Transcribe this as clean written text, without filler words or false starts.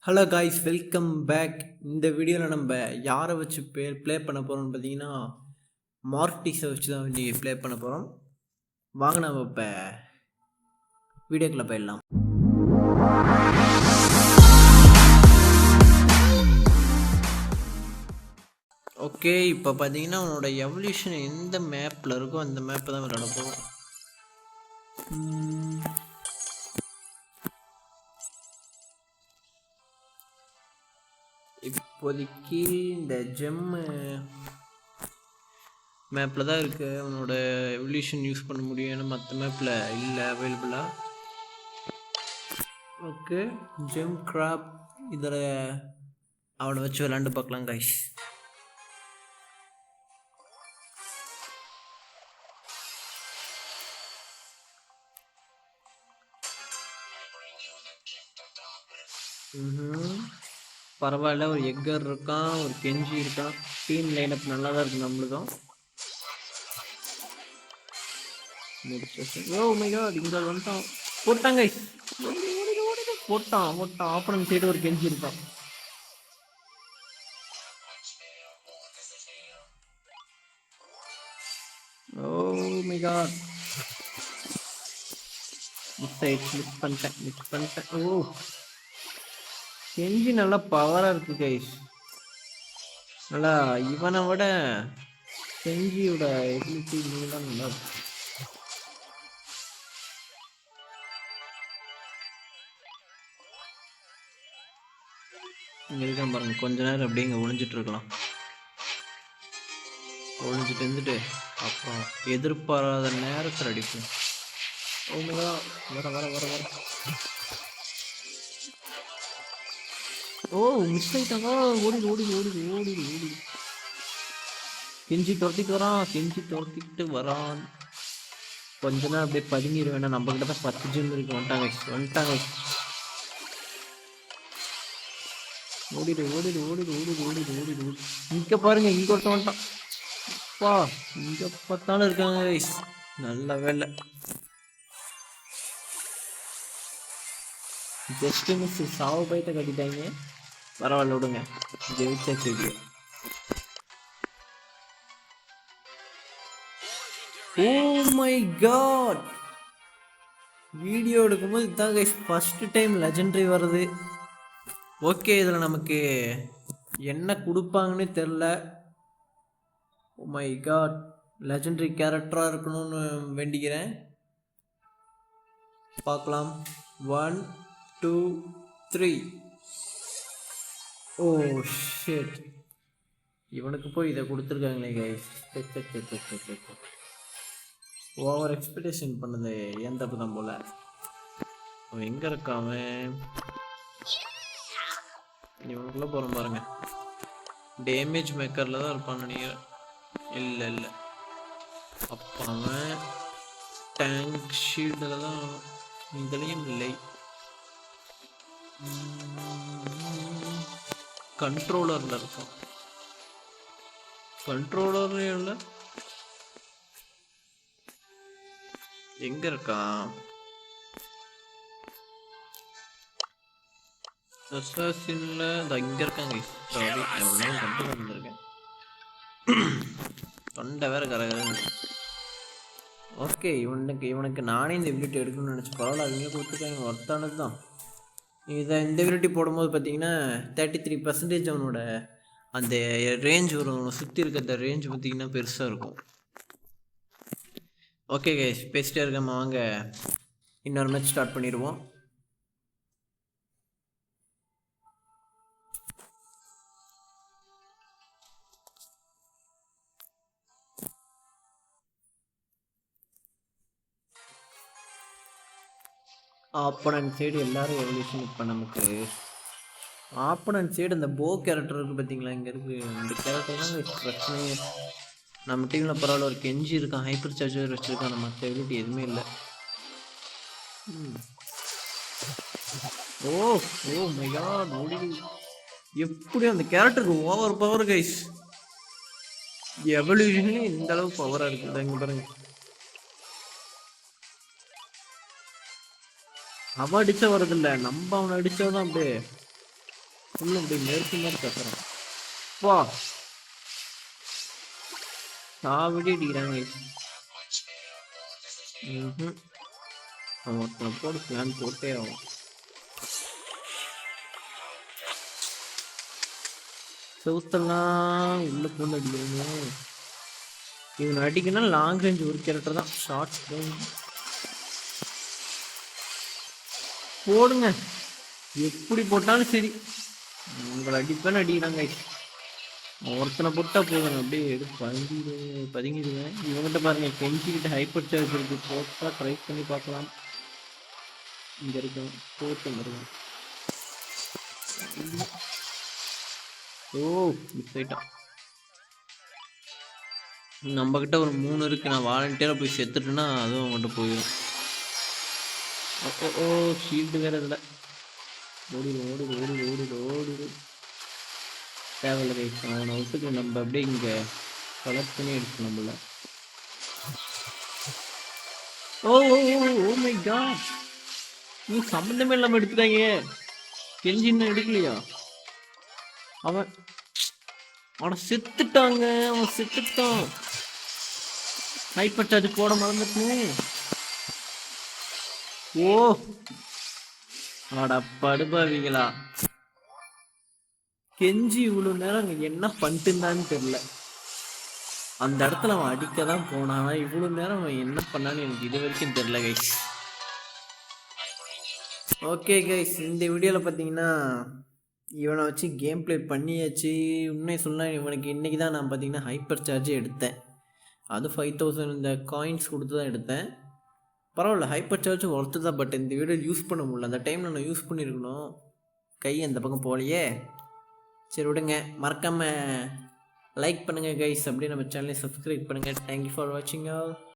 Hello guys, welcome back. இந்த வீடியோவில் நம்ம யாரை வச்சு ப்ளே பண்ண போகிறோம்னு பார்த்தீங்கன்னா மார்டிஸை வச்சு தான் இன்றைக்கி ப்ளே பண்ண போகிறோம். வாங்க நம்ம இப்போ வீடியோக்குள்ளே போயிடலாம். ஓகே, இப்போ பார்த்தீங்கன்னா உன்னோட எவல்யூஷன் எந்த மேப்பில் இருக்கோ அந்த மேப்பை தான் விளையாட போகிறோம். இப்போதைக்கு இந்த ஜெம்மு மேப்பில் தான் இருக்குது. அவனோட எவல்யூஷன் யூஸ் பண்ண முடியும், ஏன்னா மற்ற மேப்பில் இல்லை அவைலபிளாக. ஓகே, ஜெம் கிராப் இதில் அவனை வச்சு விளாண்டு பார்க்கலாம் கைஸ். பரவாயில்ல, ஒரு எக்கர் இருக்கான், ஒரு கெஞ்சி இருக்கான். டீம் லைனப் நல்லா தான் இருக்கு நம்மளுக்கும். ஓ மை காட், இங்க வந்துட்டான். போட்டாங்க போட்டான் ஆப்பனன் சைடு ஒரு கெஞ்சி இருக்கான். ஓ மை காட், மிஸ் பண்ணிட்டேன். ஓ, கெஞ்சி நல்லா பவரா இருக்கு கைஸ். நல்லா இவனை விட கெஞ்சியோட எபிலிட்டி தான் நல்லா இருக்கு. இங்க இருக்கான் பாருங்க, கொஞ்ச நேரம் அப்படியே இங்க ஒளிஞ்சிட்டு இருக்கலாம். ஒளிஞ்சிட்டு இருந்துட்டு அப்புறம் எதிர்பாராத நேரத்தில் அடிக்கும். வர வர வர வர ஓ, மிஸ் ஆயிட்டாங்க. ஓடி கெஞ்சி துரத்திட்டு வரான். கொஞ்ச நேரம் அப்படியே பதுங்கிடு வேணா. நம்ம கிட்ட தான் 10 ஜிம் இருக்கு. வந்துட்டாங்க. ஓடிடு. இங்க பாருங்க, இங்க ஒருத்த வந்துட்டான். அப்பா, இங்க பார்த்தாலும் இருக்காங்க கைஸ். நல்ல வேலை, ஜஸ்ட் மிஸ். சாவு பயத்தை கட்டிட்டாங்க. பரவாயில்ல, விடுங்க, ஜெயிச்சாச்சு. ஓ மை காட், வீடியோ எடுக்கும்போது இதுதான் கைஸ் ஃபர்ஸ்ட் டைம் லெஜெண்டரி வருது. ஓகே, இதில் நமக்கு என்ன கொடுப்பாங்கன்னு தெரில. ஓ மை காட், லெஜெண்டரி கேரக்டராக இருக்கணும்னு வேண்டிக்கிறேன். பார்க்கலாம். 1 2 3. ஓ ஷிட், இவனுக்கு போய் இதை கொடுத்துருக்காங்களே கைஸ். ஓவர் எக்ஸ்பெக்டேஷன் பண்ணது என் தப்பு தான் போல. அவன் எங்கே இருக்கான்? இவனுக்குள்ளே போகிறோம் பாருங்க. டேமேஜ் மேக்கரில் தான் இருப்பான்னு நினைக்கிறேன். இல்லை, அப்போ அவன் டேங்க் ஷீல்டில் தான். இதுலேயும் இல்லை. கண்ட்ரோலரில் இருக்கும். கண்ட்ரோலர்லையும் இல்லை. எங்க இருக்கான்? அசாசின்ல இங்க இருக்காங்க. சாரி, எவ்வளோ கண்டு வந்திருக்கேன். தொண்டை வேற கரகர. ஓகே, இவனுக்கு நானே இந்த எபிலிட்டி எடுக்கணும்னு நினச்சி பரவாயில்ல, அவங்க கொடுத்துருக்காங்க. ஒர்த்தானது தான். இந்த எபிலிட்டி போடும்போது பார்த்தீங்கன்னா 33% அவனோட அந்த ரேஞ்ச் வரும். சுற்றி இருக்க அந்த ரேஞ்ச் பார்த்தீங்கன்னா பெருசாக இருக்கும். ஓகே கைஸ், பேசிட்டே இருக்காம வாங்க இன்னொரு மேட்ச் ஸ்டார்ட் பண்ணிடுவோம். ஆப்போனன்ட் சைடு எல்லாரும் எவல்யூஷன். இப்போ நமக்கு ஆப்போனன்ட் சைடு அந்த போ கேரக்டர் இருக்குது பார்த்தீங்களா, இங்கே இருக்குது. இந்த கேரக்டர் தான் பிரச்சனையே. நம்ம டீமில் பரவாயில்ல, ஒரு கெஞ்சி இருக்கான், ஹைப்பர் சார்ஜர் வச்சுருக்கான். நம்ம மற்ற எபிலிட்டி எதுவுமே இல்லை. ஓ மை காட், எப்படி அந்த கேரக்டருக்கு ஓவர் பவர் கைஸ். எவல்யூஷன்லேயே இந்த அளவு பவராக இருக்குது. இங்கே பாருங்க, அவன் அடிச்சா வரதில்லை, நம்ம அவனை அடிச்சாதான் அப்படியே ஃபுல்லும் அப்படி நெருப்பு மாதிரி கத்துறான். வா சாவடி அடிக்கிறாங்க. அவன் ஒருத்தனை போட்டு பிளான் போட்டே ஆகும். செவுத்தெல்லாம் உள்ள பூந்து அடிக்கிறாங்க. இவன் அடிக்கணும் லாங் ரேஞ்ச் ஒரு கேரக்டர் தான். ஷார்ட் போடுங்க, எப்படி போட்டாலும் சரி உங்களை அடிப்பேன்னு அடிக்கிறாங்க. ஒருத்தனை போட்டா போதுங்க, அப்படியே எடுத்து பதுங்கிடுவேன். இவங்கிட்ட பாருங்க, கெஞ்சிக்கிட்ட ஹைப்பர் சார்ஜ் இருக்கு, போட்டா ட்ரை பண்ணி பார்க்கலாம். இங்க இருக்கும் போட்டு இருக்கும். ஓ மிஸ் ஆயிட்டான். நம்ம கிட்ட ஒரு 3 இருக்கு. நான் வாலண்டியரா போய் செத்துட்டேன்னா அதுவும் அவங்ககிட்ட போயிடும். ஓ ஷீல்டு வேற இதில். ஓடிடு தேவையில்ல கைஸ். அவனை விட்டுக்கு நம்ம அப்படியே இங்கே கலெக்ட் பண்ணி எடுத்து நம்மள. ஓ மை காட், நீ சம்மந்தமே இல்லாமல் எடுத்துட்டாங்க. கெஞ்சி இன்னும் எடுக்கலையா? அவனை செத்துட்டாங்க. அவன் செத்துட்டான். ஹைப்பர் சார்ஜ் போட மறந்துட்டு. ஓ ஆடா படுபாவீங்களா. கெஞ்சி இவ்வளவு நேரம் அங்க என்ன பண்ணிட்டு இருந்தான்னு தெரியல. அந்த இடத்துல அவன் அடிக்க தான் போனான். இவ்வளவு நேரம் அவன் என்ன பண்ணான்னு எனக்கு இது வரைக்கும் தெரியல கைஸ். ஓகே கைஸ், இந்த வீடியோவில் பார்த்தீங்கன்னா இவனை வச்சு கேம் ப்ளே பண்ணியாச்சு. உண்மை சொன்னால் இவனுக்கு இன்றைக்கி தான் நான் பார்த்தீங்கன்னா ஹைப்பர் சார்ஜே எடுத்தேன். அது 5000 இந்த காயின்ஸ் கொடுத்து தான் எடுத்தேன். பரவாயில்ல, ஹைப்பர் சார்ஜ் ஒர்த்து தான். பட் இந்த வீடியோ யூஸ் பண்ண முடியல. அந்த டைமில் நான் யூஸ் பண்ணியிருக்கணும். கை அந்த பக்கம் போகலையே. சரி விடுங்க, மறக்காமல் லைக் பண்ணுங்கள் கைஸ். அப்படியே நம்ம சேனலை சப்ஸ்கிரைப் பண்ணுங்கள். தேங்க்யூ ஃபார் வாட்சிங் ஆல்.